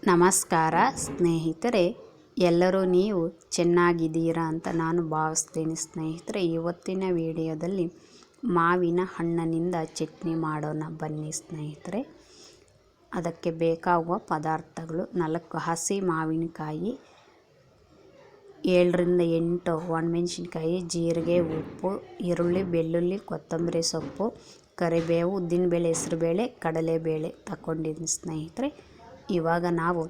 ನಮಸ್ಕಾರ ಸ್ನೇಹಿತರೆ, ಎಲ್ಲರೂ ನೀವು ಚೆನ್ನಾಗಿದ್ದೀರಾ ಅಂತ ನಾನು ಭಾವಿಸ್ತೀನಿ. ಸ್ನೇಹಿತರೆ, ಇವತ್ತಿನ ವಿಡಿಯೋದಲ್ಲಿ ಮಾವಿನ ಹಣ್ಣಿನಿಂದ ಚಟ್ನಿ ಮಾಡೋಣ ಬನ್ನಿ ಸ್ನೇಹಿತರೆ. ಅದಕ್ಕೆ ಬೇಕಾಗುವ ಪದಾರ್ಥಗಳು: 4 ಹಸಿ ಮಾವಿನಕಾಯಿ, 7 ರಿಂದ 8 ಒಣಮೆಣಸಿನ್ಕಾಯಿ, ಜೀರಿಗೆ, ಉಪ್ಪು, ಈರುಳ್ಳಿ, ಬೆಳ್ಳುಳ್ಳಿ, ಕೊತ್ತಂಬರಿ ಸೊಪ್ಪು, ಕರಿಬೇವು, ಉದ್ದಿನಬೇಳೆ, ಹೆಸರುಬೇಳೆ, ಕಡಲೆಬೇಳೆ ತಗೊಂಡಿದ್ದೀನಿ ಸ್ನೇಹಿತರೆ. ಇವಾಗ ನಾವು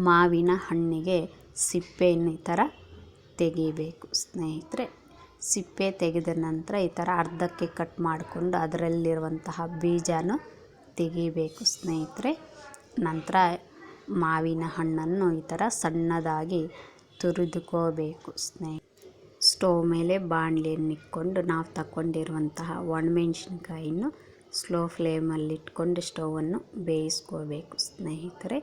ಮಾವಿನ ಹಣ್ಣಿಗೆ ಸಿಪ್ಪೆಯನ್ನು ಈ ಥರ ತೆಗಿಬೇಕು ಸ್ನೇಹಿತರೆ. ಸಿಪ್ಪೆ ತೆಗೆದ ನಂತರ ಈ ಥರ ಅರ್ಧಕ್ಕೆ ಕಟ್ ಮಾಡಿಕೊಂಡು ಅದರಲ್ಲಿರುವಂತಹ ಬೀಜನ ತೆಗಿಬೇಕು ಸ್ನೇಹಿತರೆ. ನಂತರ ಮಾವಿನ ಹಣ್ಣನ್ನು ಈ ಥರ ಸಣ್ಣದಾಗಿ ತುರಿದುಕೋಬೇಕು ಸ್ಟವ್ ಮೇಲೆ ಬಾಣಲೆಯನ್ನು ಇಟ್ಕೊಂಡು ನಾವು ತಗೊಂಡಿರುವಂತಹ ಒಣಮೆಣಸಿನ್ಕಾಯಿಯನ್ನು ಸ್ಲೋ ಫ್ಲೇಮಲ್ಲಿ ಇಟ್ಕೊಂಡು ಸ್ಟವನ್ನು ಬೇಯಿಸ್ಕೋಬೇಕು ಸ್ನೇಹಿತರೆ.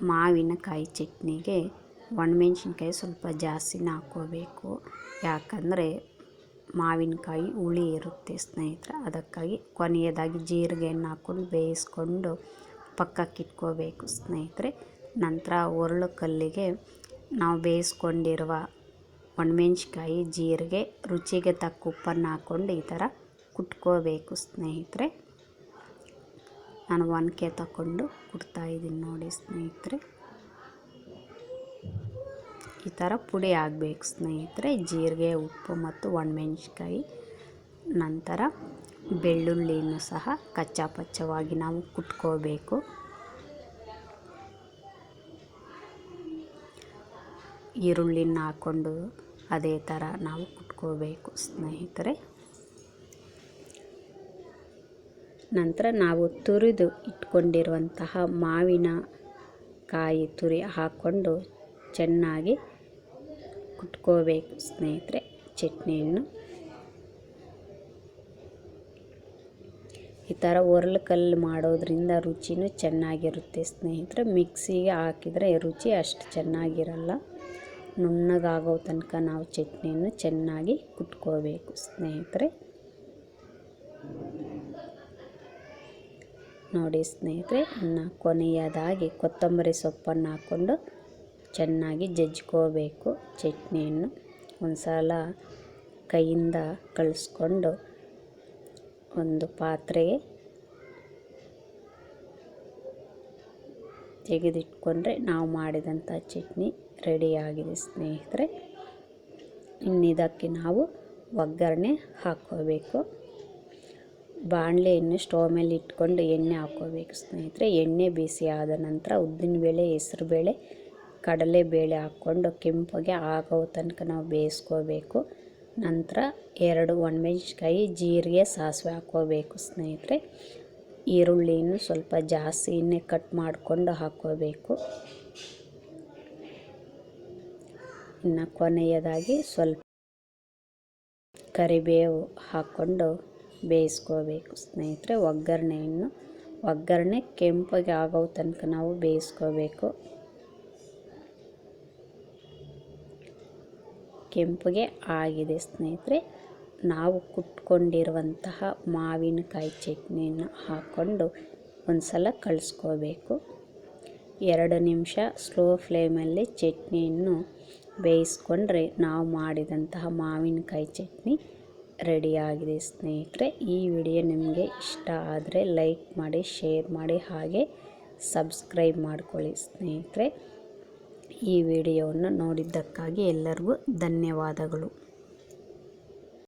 ಮಾವಿನಕಾಯಿ ಚಟ್ನಿಗೆ ಒಣಮೆಣಸಿನ್ಕಾಯಿ ಸ್ವಲ್ಪ ಜಾಸ್ತಿನೇ ಹಾಕ್ಕೋಬೇಕು, ಯಾಕಂದರೆ ಮಾವಿನಕಾಯಿ ಹುಳಿ ಇರುತ್ತೆ ಸ್ನೇಹಿತರೆ. ಅದಕ್ಕಾಗಿ ಕೊನೆಯದಾಗಿ ಜೀರಿಗೆಯನ್ನು ಹಾಕ್ಕೊಂಡು ಬೇಯಿಸ್ಕೊಂಡು ಪಕ್ಕಕ್ಕೆ ಇಟ್ಕೋಬೇಕು ಸ್ನೇಹಿತರೆ. ನಂತರ ಒರಳು ಕಲ್ಲಿಗೆ ನಾವು ಬೇಯಿಸ್ಕೊಂಡಿರುವ ಒಣಮೆಣಸಿನ್ಕಾಯಿ, ಜೀರಿಗೆ, ರುಚಿಗೆ ತಕ್ಕ ಉಪ್ಪನ್ನು ಹಾಕ್ಕೊಂಡು ಈ ಥರ ಕುಟ್ಕೋಬೇಕು ಸ್ನೇಹಿತರೆ. ನಾನು ಒನಕೆ ತಗೊಂಡು ಕುಟ್ತಾಯಿದ್ದೀನಿ ನೋಡಿ ಸ್ನೇಹಿತರೆ. ಈ ಥರ ಪುಡಿ ಆಗಬೇಕು ಸ್ನೇಹಿತರೆ, ಜೀರಿಗೆ, ಉಪ್ಪು ಮತ್ತು ಒಣಮೆಣಸಿನ್ಕಾಯಿ. ನಂತರ ಬೆಳ್ಳುಳ್ಳಿಯನ್ನು ಸಹ ಕಚ್ಚಾಪಚ್ಚವಾಗಿ ನಾವು ಕುಟ್ಕೋಬೇಕು. ಈರುಳ್ಳಿನ ಹಾಕ್ಕೊಂಡು ಅದೇ ಥರ ನಾವು ಕುಟ್ಕೋಬೇಕು ಸ್ನೇಹಿತರೆ. ನಂತರ ನಾವು ತುರಿದು ಇಟ್ಕೊಂಡಿರುವಂತಹ ಮಾವಿನಕಾಯಿ ತುರಿ ಹಾಕ್ಕೊಂಡು ಚೆನ್ನಾಗಿ ಕುಟ್ಕೋಬೇಕು ಸ್ನೇಹಿತರೆ ಚಟ್ನಿಯನ್ನು. ಈ ಥರ ಒರಳು ಕಲ್ಲು ಮಾಡೋದ್ರಿಂದ ರುಚಿನೂ ಚೆನ್ನಾಗಿರುತ್ತೆ ಸ್ನೇಹಿತರೆ. ಮಿಕ್ಸಿಗೆ ಹಾಕಿದರೆ ರುಚಿ ಅಷ್ಟು ಚೆನ್ನಾಗಿರಲ್ಲ. ನುಣ್ಣಗಾಗೋ ತನಕ ನಾವು ಚಟ್ನಿಯನ್ನು ಚೆನ್ನಾಗಿ ಕುಟ್ಕೋಬೇಕು ಸ್ನೇಹಿತರೆ. ನೋಡಿ ಸ್ನೇಹಿತರೆ, ಇನ್ನು ಕೊನೆಯದಾಗಿ ಕೊತ್ತಂಬರಿ ಸೊಪ್ಪನ್ನು ಹಾಕ್ಕೊಂಡು ಚೆನ್ನಾಗಿ ಜಜ್ಕೋಬೇಕು ಚಟ್ನಿಯನ್ನು. ಒಂದು ಸಲ ಕೈಯಿಂದ ಕಳಿಸ್ಕೊಂಡು ಒಂದು ಪಾತ್ರೆಗೆ ತೆಗೆದಿಟ್ಕೊಂಡ್ರೆ ನಾವು ಮಾಡಿದಂಥ ಚಟ್ನಿ ರೆಡಿಯಾಗಿದೆ ಸ್ನೇಹಿತರೆ. ಇನ್ನಿದಕ್ಕೆ ನಾವು ಒಗ್ಗರಣೆ ಹಾಕ್ಕೋಬೇಕು. ಬಾಣಲೆಯನ್ನು ಸ್ಟವ್ ಮೇಲೆ ಇಟ್ಕೊಂಡು ಎಣ್ಣೆ ಹಾಕ್ಕೋಬೇಕು ಸ್ನೇಹಿತರೆ. ಎಣ್ಣೆ ಬಿಸಿ ಆದ ನಂತರ ಉದ್ದಿನಬೇಳೆ, ಹೆಸರುಬೇಳೆ, ಕಡಲೆಬೇಳೆ ಹಾಕ್ಕೊಂಡು ಕೆಂಪಗೆ ಆಗೋ ತನಕ ನಾವು ಬೇಯಿಸ್ಕೋಬೇಕು. ನಂತರ 2 ಒಣಮೆಣಸಿನ್ಕಾಯಿ, ಜೀರಿಗೆ, ಸಾಸಿವೆ ಹಾಕ್ಕೋಬೇಕು ಸ್ನೇಹಿತರೆ. ಈರುಳ್ಳಿಯನ್ನು ಸ್ವಲ್ಪ ಜಾಸ್ತಿನೇ ಕಟ್ ಮಾಡಿಕೊಂಡು ಹಾಕ್ಕೋಬೇಕು. ಇನ್ನು ಕೊನೆಯದಾಗಿ ಸ್ವಲ್ಪ ಕರಿಬೇವು ಹಾಕ್ಕೊಂಡು ಬೇಯಿಸ್ಕೋಬೇಕು ಸ್ನೇಹಿತರೆ. ಒಗ್ಗರಣೆ ಕೆಂಪಗೆ ಆಗೋ ತನಕ ನಾವು ಬೇಯಿಸ್ಕೋಬೇಕು. ಕೆಂಪಗೆ ಆಗಿದೆ ಸ್ನೇಹಿತರೆ. ನಾವು ಕುಟ್ಕೊಂಡಿರುವಂತಹ ಮಾವಿನಕಾಯಿ ಚಟ್ನಿಯನ್ನು ಹಾಕ್ಕೊಂಡು ಒಂದು ಸಲ ಕಳಿಸ್ಕೋಬೇಕು. 2 ನಿಮಿಷ ಸ್ಲೋ ಫ್ಲೇಮಲ್ಲಿ ಚಟ್ನಿಯನ್ನು ಬೇಯಿಸ್ಕೊಂಡ್ರೆ ನಾವು ಮಾಡಿದಂತಹ ಮಾವಿನಕಾಯಿ ಚಟ್ನಿ ರೆಡಿಯಾಗಿದೆ ಸ್ನೇಹಿತರೆ. ಈ ವಿಡಿಯೋ ನಿಮಗೆ ಇಷ್ಟ ಆದರೆ ಲೈಕ್ ಮಾಡಿ, ಶೇರ್ ಮಾಡಿ, ಹಾಗೆ ಸಬ್ಸ್ಕ್ರೈಬ್ ಮಾಡ್ಕೊಳ್ಳಿ ಸ್ನೇಹಿತರೆ. ಈ ವಿಡಿಯೋವನ್ನು ನೋಡಿದ್ದಕ್ಕಾಗಿ ಎಲ್ಲರಿಗೂ ಧನ್ಯವಾದಗಳು.